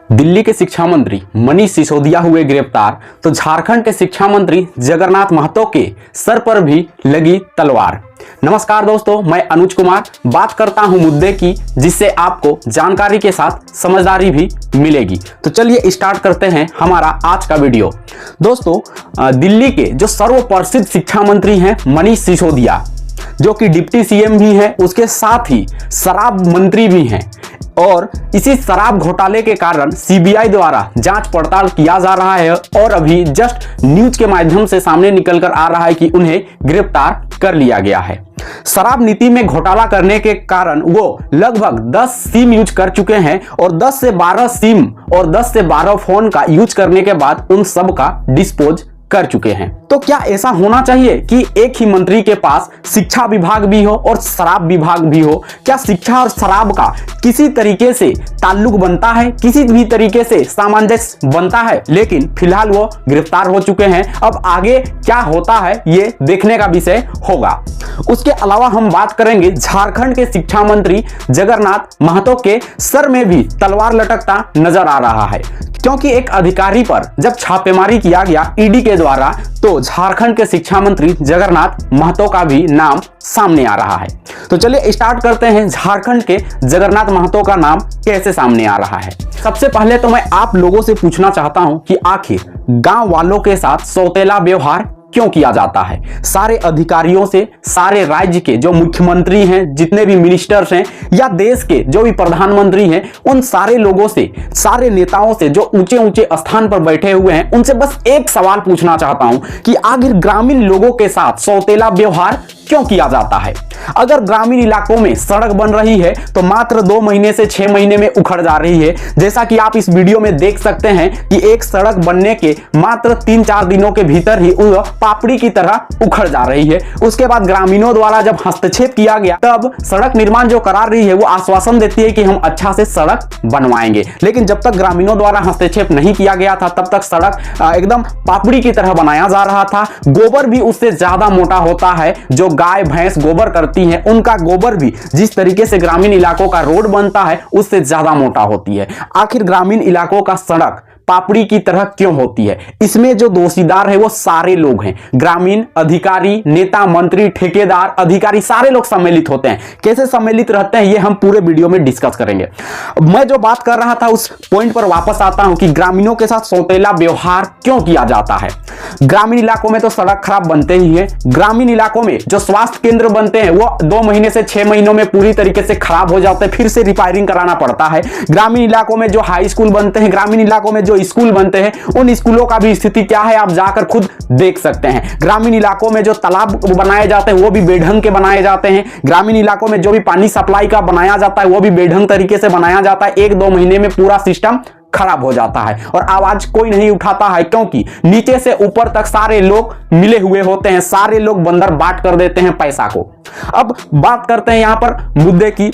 दिल्ली के शिक्षा मंत्री मनीष सिसोदिया हुए गिरफ्तार तो झारखंड के शिक्षा मंत्री जगन्नाथ महतो के सर पर भी लगी तलवार। नमस्कार दोस्तों, मैं अनुज कुमार बात करता हूं मुद्दे की, जिससे आपको जानकारी के साथ समझदारी भी मिलेगी। तो चलिए स्टार्ट करते हैं हमारा आज का वीडियो। दोस्तों, दिल्ली के जो सर्वप्रसिद्ध शिक्षा मंत्री हैं मनीष सिसोदिया, जो कि डिप्टी सीएम भी हैं, उसके साथ ही शराब मंत्री भी हैं, और इसी शराब घोटाले के कारण सीबीआई द्वारा जांच पड़ताल किया जा रहा है और अभी जस्ट न्यूज के माध्यम से सामने निकल कर आ रहा है कि उन्हें गिरफ्तार कर लिया गया है। शराब नीति में घोटाला करने के कारण वो लगभग 10 सिम यूज कर चुके हैं और 10 से 12 सिम और 10 से 12 फोन का यूज करने के बाद उन सब का डिस्पोज कर चुके हैं। तो क्या ऐसा होना चाहिए कि एक ही मंत्री के पास शिक्षा विभाग भी हो और शराब विभाग भी हो? क्या शिक्षा और शराब का किसी तरीके से ताल्लुक बनता है, किसी भी तरीके से सामंजस्य बनता है? लेकिन फिलहाल वो गिरफ्तार हो चुके हैं। अब आगे क्या होता है ये देखने का विषय होगा। उसके अलावा हम बात करेंगे झारखंड के शिक्षा मंत्री जगन्नाथ महतो के सर में भी तलवार लटकता नजर आ रहा है, क्योंकि एक अधिकारी पर जब छापेमारी किया गया ईडी के द्वारा, तो झारखंड के शिक्षा मंत्री जगन्नाथ महतो का भी नाम सामने आ रहा है। तो चलिए स्टार्ट करते हैं, झारखंड के जगन्नाथ महतो का नाम कैसे सामने आ रहा है। सबसे पहले तो मैं आप लोगों से पूछना चाहता हूं कि आखिर गांव वालों के साथ सौतेला व्यवहार क्यों किया जाता है? सारे अधिकारियों से, सारे राज्य के जो मुख्यमंत्री हैं, जितने भी मिनिस्टर्स हैं, या देश के जो भी प्रधानमंत्री हैं, उन सारे लोगों से, सारे नेताओं से जो ऊंचे ऊंचे स्थान पर बैठे हुए हैं, उनसे बस एक सवाल पूछना चाहता हूं कि आखिर ग्रामीण लोगों के साथ सौतेला व्यवहार क्यों किया जाता है? अगर ग्रामीण इलाकों में सड़क बन रही है तो मात्र 2 महीने से 6 महीने में उखड़ जा रही है। जैसा कि आप इस वीडियो में देख सकते हैं कि एक सड़क बनने के मात्र 3-4 दिनों के भीतर ही वह पापड़ी की तरह उखड़ जा रही है। उसके बाद ग्रामीणों द्वारा जब हस्तक्षेप किया गया, तब सड़क निर्माण जो करा रही है वो आश्वासन देती है कि हम अच्छा से सड़क बनवाएंगे। लेकिन जब तक ग्रामीणों द्वारा हस्तक्षेप नहीं किया गया था, तब तक सड़क एकदम पापड़ी की तरह बनाया जा रहा था। गोबर भी उससे ज्यादा मोटा होता है। जो गाय भैंस गोबर करती हैं, उनका गोबर भी जिस तरीके से ग्रामीण इलाकों का रोड बनता है उससे ज्यादा मोटा होती है। आखिर ग्रामीण इलाकों का सड़क पापड़ी की तरह क्यों होती है? इसमें जो दोषीदार है वो सारे लोग हैं। ग्रामीण अधिकारी, नेता, मंत्री, ठेकेदार, अधिकारी, सारे लोग सम्मिलित होते हैं। कैसे सम्मिलित रहते हैं ये हम पूरे वीडियो में डिस्कस करेंगे। मैं जो बात कर रहा था उस पॉइंट पर वापस आता हूं कि ग्रामीणों के साथ सौतेला व्यवहार क्यों किया जाता है। ग्रामीण इलाकों में तो सड़क खराब बनते ही है। ग्रामीण इलाकों में जो स्वास्थ्य केंद्र बनते हैं वो 2 महीने से 6 महीनों में पूरी तरीके से खराब हो जाते हैं, फिर से रिपेयरिंग कराना पड़ता है। ग्रामीण इलाकों में जो हाई स्कूल बनते हैं, ग्रामीण इलाकों में जो स्कूल बनते हैं, उन स्कूलों का भी स्थिति क्या है आप जाकर खुद देख सकते हैं। ग्रामीण इलाकों में जो तालाब बनाए जाते हैं वो भी बेढंग के बनाए जाते हैं। ग्रामीण इलाकों में जो भी पानी सप्लाई का बनाया जाता है वो भी बेढंग तरीके से बनाया जाता है। 1-2 महीने में पूरा सिस्टम खराब हो जाता है और आवाज कोई नहीं उठाता है, क्योंकि नीचे से ऊपर तक सारे लोग मिले हुए होते हैं। सारे लोग बंदर बाट कर देते हैं पैसा को। अब बात करते हैं यहां पर मुद्दे की,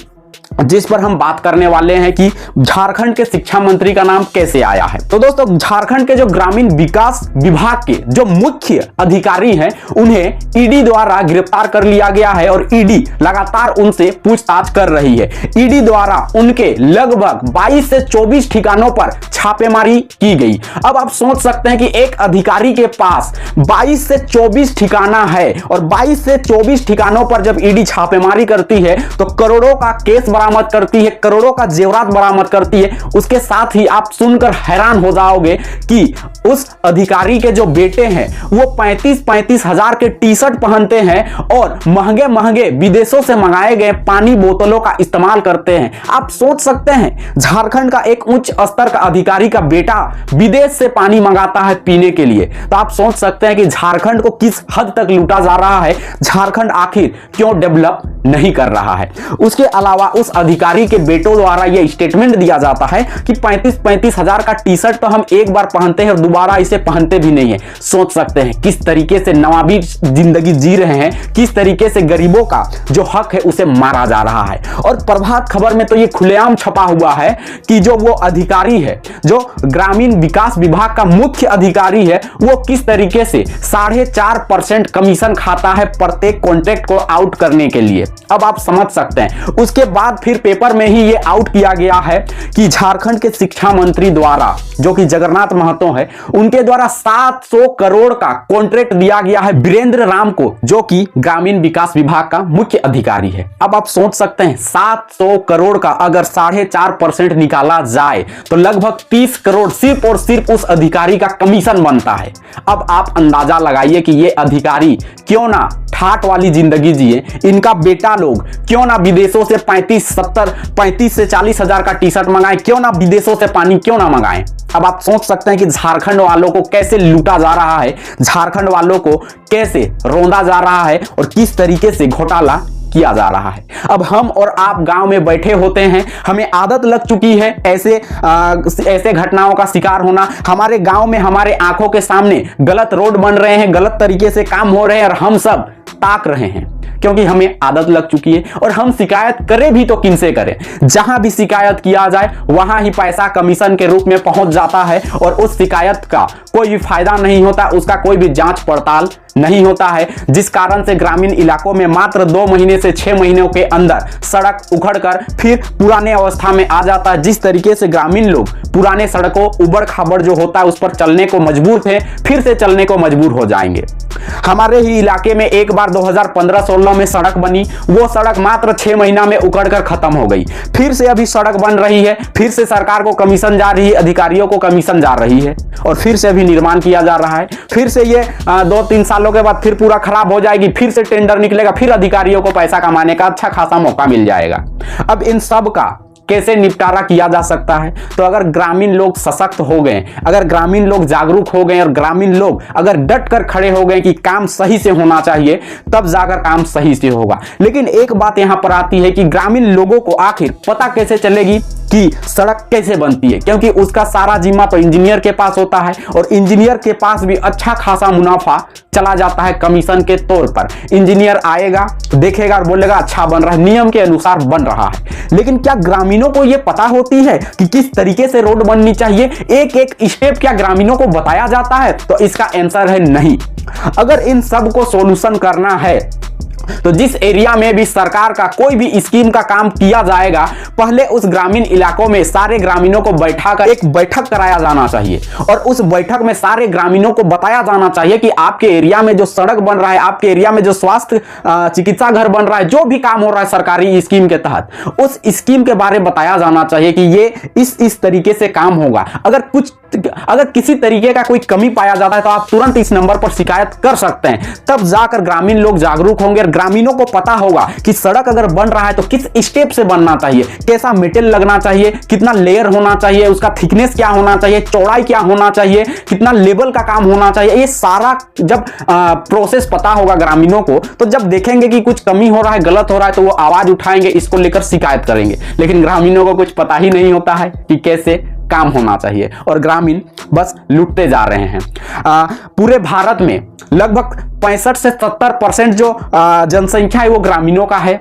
जिस पर हम बात करने वाले हैं कि झारखंड के शिक्षा मंत्री का नाम कैसे आया है। तो दोस्तों, झारखंड के जो ग्रामीण विकास विभाग के जो मुख्य अधिकारी हैं, उन्हें ईडी द्वारा गिरफ्तार कर लिया गया है और ईडी लगातार उनसे पूछताछ कर रही है। ईडी द्वारा उनके लगभग 22 से 24 ठिकानों पर छापेमारी की गई। अब आप सोच सकते हैं कि एक अधिकारी के पास 22 से 24 ठिकाना है और 22 से 24 ठिकानों पर जब ईडी छापेमारी करती है तो करोड़ों का केस बरामद करती है, करोड़ों का जेवरात बरामद करती है। उसके साथ ही आप सुनकर हैरान हो जाओगे कि उस अधिकारी के जो बेटे हैं वो 35-35 हजार के टी शर्ट पहनते हैं और महंगे महंगे विदेशों से मंगाए गए पानी बोतलों का इस्तेमाल करते हैं। आप सोच सकते हैं, झारखंड का एक उच्च स्तर का अधिकारी का बेटा विदेश से पानी मंगाता है पीने के लिए। तो आप सोच सकते हैं कि झारखंड को किस हद तक लूटा जा रहा है, झारखंड आखिर क्यों डेवलप नहीं कर रहा है। उसके अलावा उस अधिकारी के बेटों द्वारा यह स्टेटमेंट दिया जाता है कि 35-35 हजार का टी शर्ट तो हम एक बार पहनते हैं और दोबारा इसे पहनते भी नहीं है। सोच सकते हैं किस तरीके से नवाबी जिंदगी जी रहे हैं, किस तरीके से गरीबों का जो हक है उसे मारा जा रहा है। और प्रभात खबर में तो यह खुलेआम छपा हुआ है कि जो वो अधिकारी है, जो ग्रामीण विकास विभाग का मुख्य अधिकारी है, वो किस तरीके से 4.5% कमीशन खाता है प्रत्येक कॉन्ट्रैक्ट को आउट करने के लिए। अब आप समझ सकते हैं। उसके बाद फिर पेपर में ही ये आउट किया गया है कि झारखंड के शिक्षा मंत्री द्वारा, जो कि जगन्नाथ महतो है, उनके द्वारा 700 करोड़ का कॉन्ट्रैक्ट दिया गया है वीरेंद्र राम को, जो कि ग्रामीण विकास विभाग का मुख्य अधिकारी है। अब आप सोच सकते हैं 700 करोड़ का अगर 4.5% निकाला जाए तो लगभग 30 करोड़ सिर्फ और सिर्फ उस अधिकारी का कमीशन बनता है। अब आप अंदाजा लगाइए कि ये अधिकारी क्यों ना ठाट वाली जिंदगी जिए, इनका बेटा लोग क्यों ना विदेशों से 35 से 40 हजार का टी शर्ट मंगाए, क्यों ना विदेशों से पानी क्यों ना मंगाएं। अब आप सोच सकते हैं कि झारखंड वालों को कैसे लूटा जा रहा है, झारखंड वालों को कैसे रौंदा जा रहा है और किस तरीके से घोटाला किया जा रहा है। अब हम और आप गांव में बैठे होते हैं, हमें आदत लग चुकी है ऐसे घटनाओं का शिकार होना। हमारे गांव में हमारे आंखों के सामने गलत रोड बन रहे हैं, गलत तरीके से काम हो रहे हैं और हम सब ताक रहे हैं क्योंकि हमें आदत लग चुकी है। और हम शिकायत करें भी तो किनसे करें? जहां भी शिकायत किया जाए वहां ही पैसा कमीशन के रूप में पहुंच जाता है और उस शिकायत का कोई भी फायदा नहीं होता, उसका कोई भी जांच पड़ताल नहीं होता है, जिस कारण से ग्रामीण इलाकों में मात्र 2 महीने से 6 महीनों के अंदर सड़क उखड़कर फिर पुराने अवस्था में आ जाता है। जिस तरीके से ग्रामीण लोग पुराने सड़कों उबड़ खाबड़ जो होता है उस पर चलने को मजबूर थे, फिर से चलने को मजबूर हो जाएंगे। हमारे ही इलाके में एक बार 2015-16 में सड़क बनी, वो सड़क मात्र 6 महीना में उखड़कर खत्म हो गई। फिर से अभी सड़क बन रही है, फिर से सरकार को कमीशन जा रही है, अधिकारियों को कमीशन जा रही है और फिर से अभी निर्माण किया जा रहा है। फिर से ये 2-3 सालों के बाद फिर पूरा खराब हो जाएगी, फिर से टेंडर निकलेगा, फिर अधिकारियों को पैसा कमाने का अच्छा खासा मौका मिल जाएगा। अब इन सब का कैसे निपटारा किया जा सकता है? तो अगर ग्रामीण लोग सशक्त हो गए, अगर ग्रामीण लोग जागरूक हो गए और ग्रामीण लोग अगर डट कर खड़े हो गए कि काम सही से होना चाहिए, तब जाकर काम सही से होगा। लेकिन एक बात यहां पर आती है कि ग्रामीण लोगों को आखिर पता कैसे चलेगी कि सड़क कैसे बनती है, क्योंकि उसका सारा जिम्मा तो इंजीनियर के पास होता है और इंजीनियर के पास भी अच्छा खासा मुनाफा चला जाता है कमीशन के तौर पर। इंजीनियर आएगा, देखेगा और बोलेगा अच्छा बन रहा है, नियम के अनुसार बन रहा है। लेकिन क्या ग्रामीणों को यह पता होती है कि किस तरीके से रोड बननी चाहिए? एक एक स्टेप क्या ग्रामीणों को बताया जाता है? तो इसका आंसर है नहीं। अगर इन सब को सॉल्यूशन करना है तो जिस एरिया में भी सरकार का कोई भी स्कीम का काम किया जाएगा, पहले उस ग्रामीण इलाकों में सारे ग्रामीणों को बैठाकर एक बैठक कराया जाना चाहिए और उस बैठक में सारे ग्रामीणों को बताया जाना चाहिए कि आपके एरिया में जो सड़क बन रहा है, आपके एरिया में जो स्वास्थ्य चिकित्सा घर बन रहा है, जो भी काम हो रहा है सरकारी स्कीम के तहत, उस स्कीम के बारे में बताया जाना चाहिए कि ये इस तरीके से काम होगा। अगर किसी तरीके का कोई कमी पाया जाता है तो आप तुरंत इस नंबर पर शिकायत कर सकते हैं। तब जाकर ग्रामीण लोग जागरूक होंगे और ग्रामीणों को पता होगा कि सड़क अगर बन रहा है तो किस स्टेप से बनना चाहिए, कैसा मेटल लगना चाहिए, कितना लेयर होना चाहिए, उसका थिकनेस क्या होना चाहिए, चौड़ाई क्या होना चाहिए, कितना लेवल का काम होना चाहिए। ये सारा जब प्रोसेस पता होगा ग्रामीणों को, तो जब देखेंगे कि कुछ कमी हो रहा है, गलत हो रहा है, तो वो आवाज उठाएंगे, इसको लेकर शिकायत करेंगे। लेकिन ग्रामीणों को कुछ पता ही नहीं होता है कि कैसे काम होना चाहिए और ग्रामीण बस लूटते जा रहे हैं। पूरे भारत में लगभग 65 से 70% जो जनसंख्या है वो ग्रामीणों का है।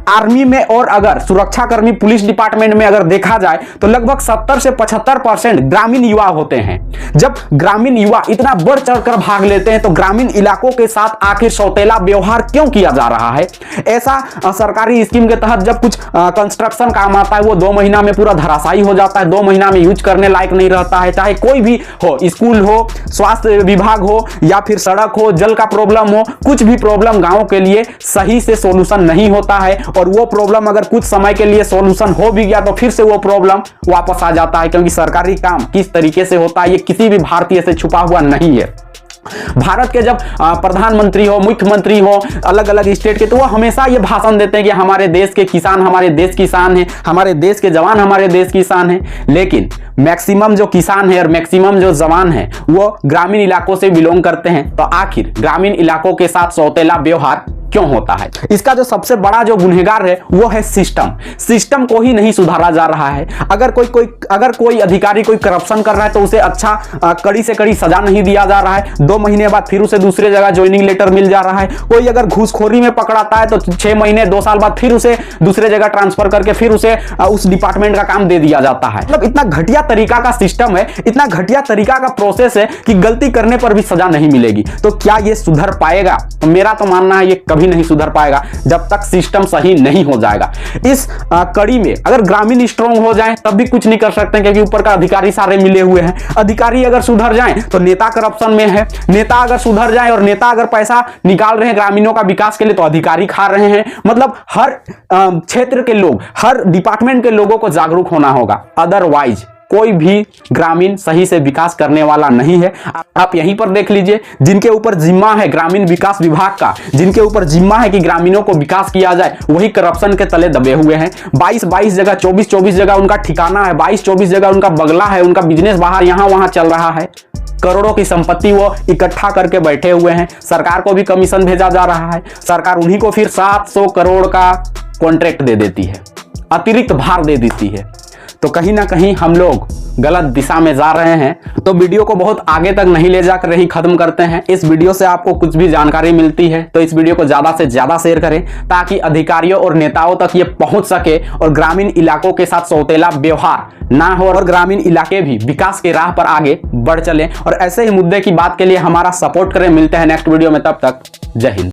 आर्मी में और अगर सुरक्षाकर्मी पुलिस डिपार्टमेंट में अगर देखा जाए तो लगभग 70 से 75% ग्रामीण युवा होते हैं। जब ग्रामीण युवा इतना बढ़ चढ़कर भाग लेते हैं तो ग्रामीण इलाकों के साथ आखिर सौतेला व्यवहार क्यों किया जा रहा है? ऐसा सरकारी स्कीम के तहत जब कुछ कंस्ट्रक्शन काम आता है वो 2 महीना में पूरा धराशायी हो जाता है, 2 महीना में यूज करने लायक नहीं रहता है। चाहे कोई भी हो, स्कूल हो, स्वास्थ्य विभाग हो या फिर सड़क हो, जल का प्रॉब्लम हो, कुछ भी प्रॉब्लम गांव के लिए सही से सॉल्यूशन नहीं होता है। और वो प्रॉब्लम अगर कुछ समय के लिए सॉल्यूशन हो भी गया तो फिर से वो प्रॉब्लम वापस आ जाता है, क्योंकि सरकारी काम किस तरीके से होता है ये किसी भी भारतीय से छुपा हुआ नहीं है। भारत के जब प्रधानमंत्री हो, मुख्यमंत्री हो अलग अलग स्टेट के, तो वो हमेशा ये भाषण देते हैं कि हमारे देश के किसान हमारे देश की शान है, हमारे देश के जवान हमारे देश की शान है। लेकिन मैक्सिमम जो किसान है और मैक्सिमम जो जवान है वो ग्रामीण इलाकों से बिलोंग करते हैं। तो आखिर ग्रामीण इलाकों के साथ सौतेला व्यवहार क्यों होता है? इसका जो सबसे बड़ा जो गुनहगार है वो है सिस्टम को ही नहीं सुधारा जा रहा है। अगर कोई अधिकारी कोई करप्शन कर रहा है तो उसे अच्छा कड़ी से कड़ी सजा नहीं दिया जा रहा है। 2 महीने बाद फिर उसे दूसरे जगह ज्वाइनिंग लेटर मिल जा रहा है। कोई अगर घूसखोरी में पकड़ाता है तो 6 महीने 2 साल बाद फिर उसे दूसरे जगह ट्रांसफर करके फिर उसे उस डिपार्टमेंट का काम दे दिया जाता है। मतलब इतना घटिया तरीका का सिस्टम है, इतना घटिया तरीका का प्रोसेस है कि गलती करने पर भी सजा नहीं मिलेगी। तो क्या ये सुधर पाएगा? तो मेरा तो मानना है ये कभी कभी नहीं सुधर पाएगा जब तक सिस्टम सही नहीं हो जाएगा। इस कड़ी में अगर ग्रामीण स्ट्रांग हो जाए तब भी कुछ नहीं कर सकते, क्योंकि ऊपर का अधिकारी सारे मिले हुए हैं। अधिकारी अगर सुधर जाए तो नेता करप्शन में है, नेता अगर सुधर जाए और नेता अगर पैसा निकाल रहे हैं ग्रामीणों का विकास के लिए तो अधिकारी खा रहे हैं। मतलब हर क्षेत्र के लोग, हर डिपार्टमेंट के लोगों को जागरूक होना होगा, अदरवाइज कोई भी ग्रामीण सही से विकास करने वाला नहीं है। आप यहीं पर देख लीजिए, जिनके ऊपर जिम्मा है ग्रामीण विकास विभाग का, जिनके ऊपर जिम्मा है कि ग्रामीणों को विकास किया जाए, वही करप्शन के तले दबे हुए हैं। 22 जगह, 24 जगह उनका ठिकाना है, 22 जगह उनका बगला है, उनका बिजनेस बाहर यहां वहां चल रहा है। करोड़ों की संपत्ति वो इकट्ठा करके बैठे हुए हैं। सरकार को भी कमीशन भेजा जा रहा है, सरकार उन्हीं को फिर 700 करोड़ का कॉन्ट्रैक्ट दे देती है, अतिरिक्त भार दे देती है। तो कहीं ना कहीं हम लोग गलत दिशा में जा रहे हैं। तो वीडियो को बहुत आगे तक नहीं ले जाकर यहीं खत्म करते हैं। इस वीडियो से आपको कुछ भी जानकारी मिलती है तो इस वीडियो को ज्यादा से ज्यादा शेयर करें, ताकि अधिकारियों और नेताओं तक ये पहुंच सके और ग्रामीण इलाकों के साथ सौतेला व्यवहार ना हो और ग्रामीण इलाके भी विकास के राह पर आगे बढ़ चले। और ऐसे ही मुद्दे की बात के लिए हमारा सपोर्ट करें। मिलते हैं नेक्स्ट वीडियो में, तब तक जय हिंद।